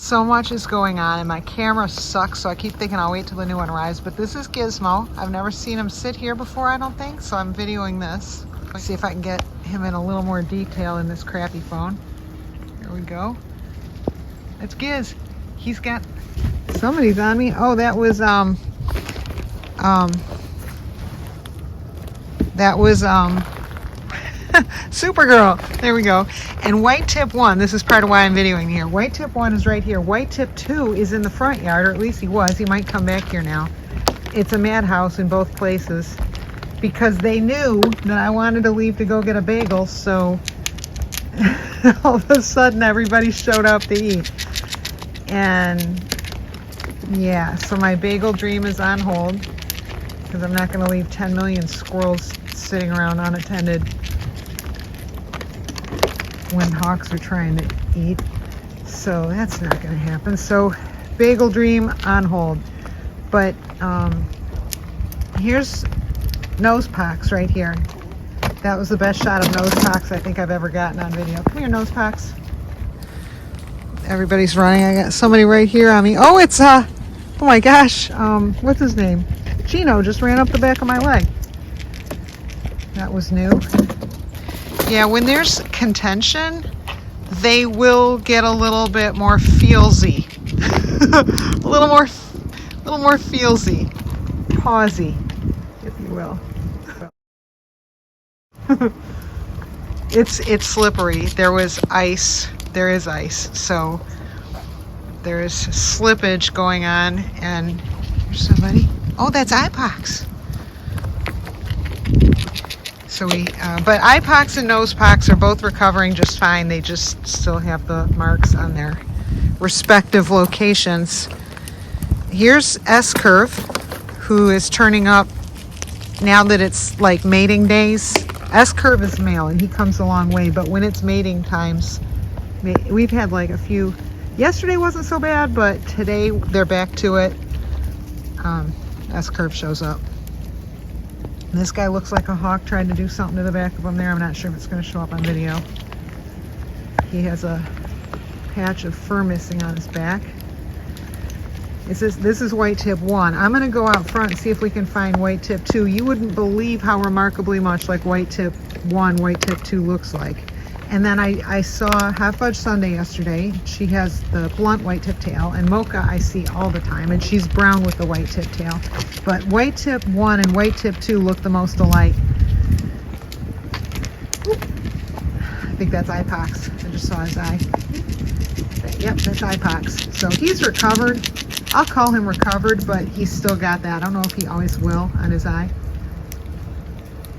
So much is going on and my camera sucks, so I keep thinking I'll wait till the new one arrives. But this is Gizmo. I've never seen him sit here before, I don't think, so I'm videoing this. Let's see if I can get him in a little more detail in this crappy phone. Here we go. That's Giz. He's got... Somebody's on me. Oh, that was Supergirl. There we go. And white tip 1, this is part of why I'm videoing here. White tip 1 is right here. White tip 2 is in the front yard, or at least he was. He might come back here now. It's a madhouse in both places because they knew that I wanted to leave to go get a bagel, so all of a sudden everybody showed up to eat. And yeah, so my bagel dream is on hold because I'm not going to leave 10 million squirrels sitting around unattended when hawks are trying to eat. So that's not going to happen. So bagel dream on hold. But here's nose pox right here. That was the best shot of nose pox I think I've ever gotten on video. Come here, nose pox. Everybody's running. I got somebody right here on me. Oh, it's oh my gosh, what's his name? Chino just ran up the back of my leg. That was new. Yeah, when there's contention, they will get a little bit more feelsy. a little more feelsy. Pawsy, if you will. It's slippery. There was ice. There is ice. So there is slippage going on, and there's somebody. Oh, that's ipox. So but ipox and nose pox are both recovering just fine. They just still have the marks on their respective locations. Here's S-Curve, who is turning up now that it's like mating days. S-Curve is male, and he comes a long way, but when it's mating times, we've had like a few. Yesterday wasn't so bad, but today they're back to it. S-Curve shows up. And this guy looks like a hawk trying to do something to the back of him there. I'm not sure if it's going to show up on video. He has a patch of fur missing on his back. This is white tip 1. I'm going to go out front and see if we can find white tip 2. You wouldn't believe how remarkably much like white tip 1, white tip 2 looks like. And then I saw Hot Fudge Sundae yesterday. She has the blunt white tip tail, and Mocha I see all the time, and she's brown with the white tip tail. But white tip 1 and white tip 2 look the most alike. I think that's ipox. I just saw his eye. Yep, that's ipox. So he's recovered. I'll call him recovered, but he's still got that. I don't know if he always will on his eye.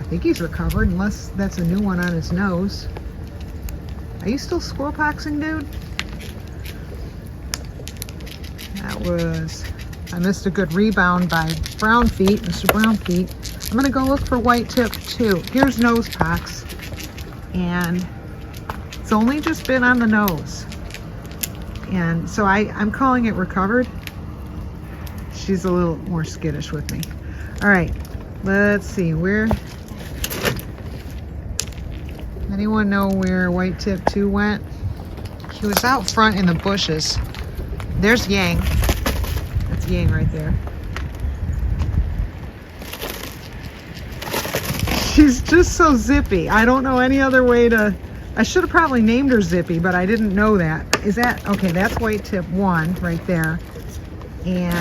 I think he's recovered, unless that's a new one on his nose. Are you still squirrel poxing, dude? I missed a good rebound by Brown Feet, Mr. Brown Feet. I'm gonna go look for white tip 2. Here's nose pox, and it's only just been on the nose. And so I'm calling it recovered. She's a little more skittish with me. All right, let's see, anyone know where white tip 2 went? He was out front in the bushes. There's Yang. That's Yang right there. She's just so zippy. I don't know any other way to... I should have probably named her Zippy, but I didn't know that. Is that... Okay, that's white tip 1 right there. And...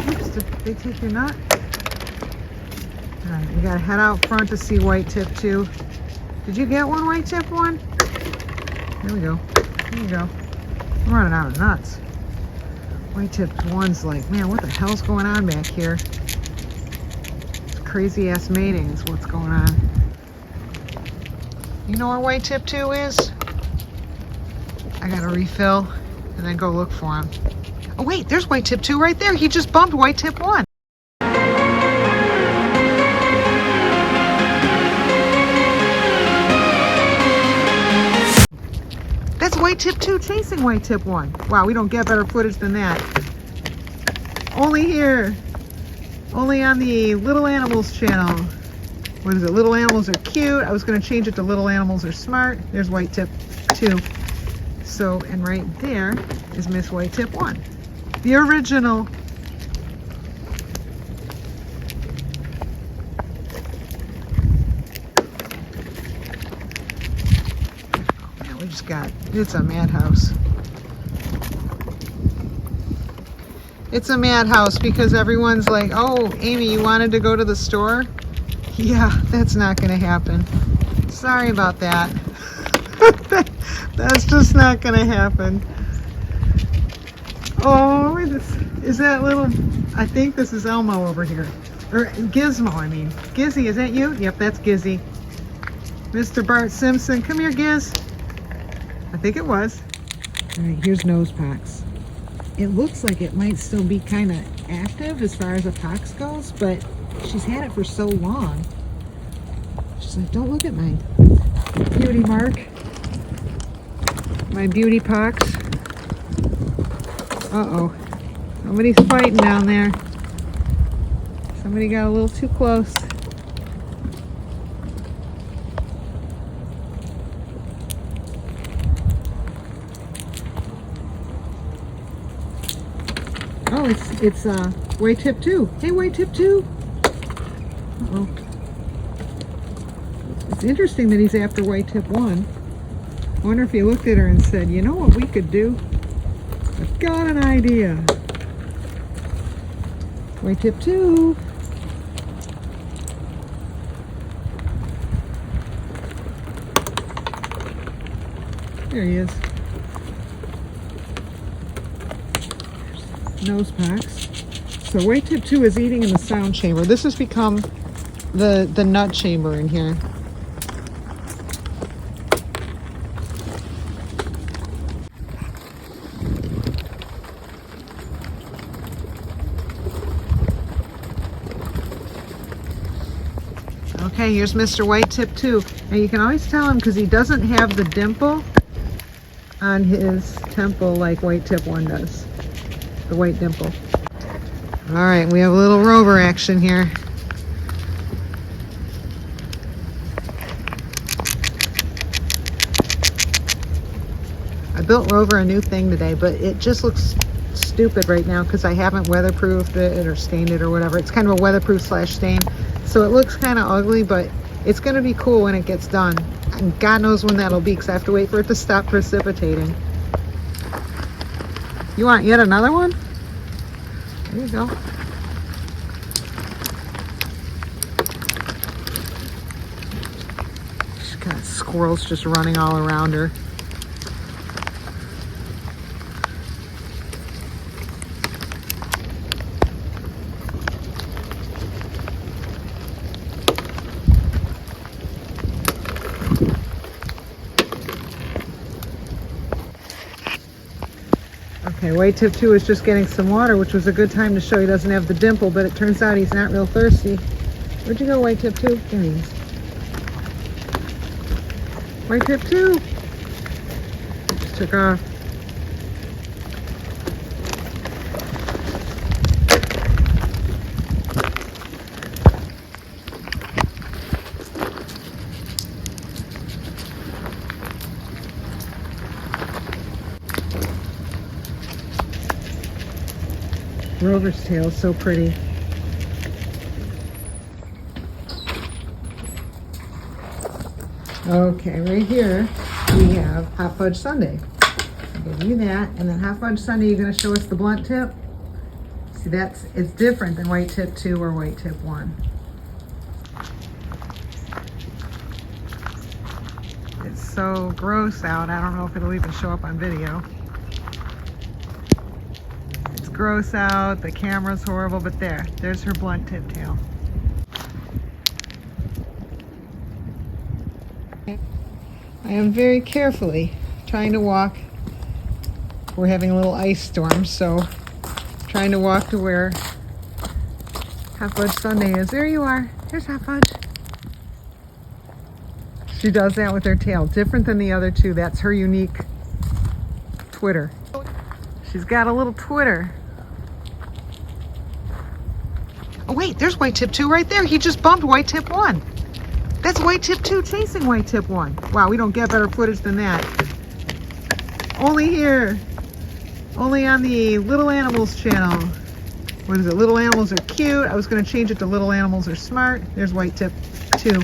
Oops, did they take your nut? All right, we gotta head out front to see white tip 2. Did you get one, white tip 1? There we go. There you go. I'm running out of nuts. White tip 1's like, man, what the hell's going on back here? It's crazy ass mating is what's going on. You know where white tip 2 is? I gotta refill and then go look for him. Oh wait, there's white tip 2 right there. He just bumped white tip 1. That's white tip 2 chasing white tip 1. Wow, we don't get better footage than that. Only here. Only on the Little Animals channel. What is it? Little Animals Are Cute. I was going to change it to Little Animals Are Smart. There's white tip 2. So, and right there is Miss White Tip 1. The original. Oh man, we just got, it's a madhouse. It's a madhouse because everyone's like, oh, Amy, you wanted to go to the store? Yeah, that's not going to happen. Sorry about that. That's just not going to happen. Oh, is that little, I think this is Elmo over here. Or Gizmo, I mean. Gizzy, is that you? Yep, that's Gizzy. Mr. Bart Simpson. Come here, Giz. I think it was. All right, here's Nose Pox. It looks like it might still be kind of active as far as a pox goes, but she's had it for so long. She's like, don't look at my beauty mark. My beauty pox. Uh-oh. Somebody's fighting down there. Somebody got a little too close. Oh, it's White Tip 2. Hey, White Tip 2. Uh-oh. It's interesting that he's after White Tip 1. I wonder if he looked at her and said, you know what we could do? I've got an idea. White Tip 2. There he is. Nose Pox. So White Tip 2 is eating in the sound chamber. This has become the nut chamber in here. Okay, here's Mr. White Tip 2. Now you can always tell him because he doesn't have the dimple on his temple like White Tip 1 does. The white dimple. All right, we have a little Rover action here. I built Rover a new thing today, but it just looks stupid right now because I haven't weatherproofed it or stained it or whatever. It's kind of a weatherproof / stain, so it looks kind of ugly, but it's going to be cool when it gets done. And God knows when that'll be because I have to wait for it to stop precipitating. You want yet another one? There you go. She's got squirrels just running all around her. Okay, White Tip 2 is just getting some water, which was a good time to show he doesn't have the dimple, but it turns out he's not real thirsty. Where'd you go, White Tip 2? There he is. White Tip 2! Just took off. Rover's tail is so pretty. Okay, right here we have Hot Fudge Sundae. I'll give you that. And then Hot Fudge Sundae, you're going to show us the blunt tip. See, it's different than White Tip 2 or White Tip 1. It's so gross out. I don't know if it'll even show up on video. Gross out, the camera's horrible, but there's her blunt tip tail. I am very carefully trying to walk. We're having a little ice storm, so trying to walk to where Hot Fudge Sundae is. There you are. There's Hot Fudge. She does that with her tail, different than the other two. That's her unique twitter. She's got a little twitter. Oh wait, there's White Tip 2 right there. He just bumped White Tip 1. That's White Tip 2 chasing White Tip 1. Wow, we don't get better footage than that. Only here. Only on the Little Animals channel. What is it? Little Animals Are Cute. I was going to change it to Little Animals Are Smart. There's white tip, too.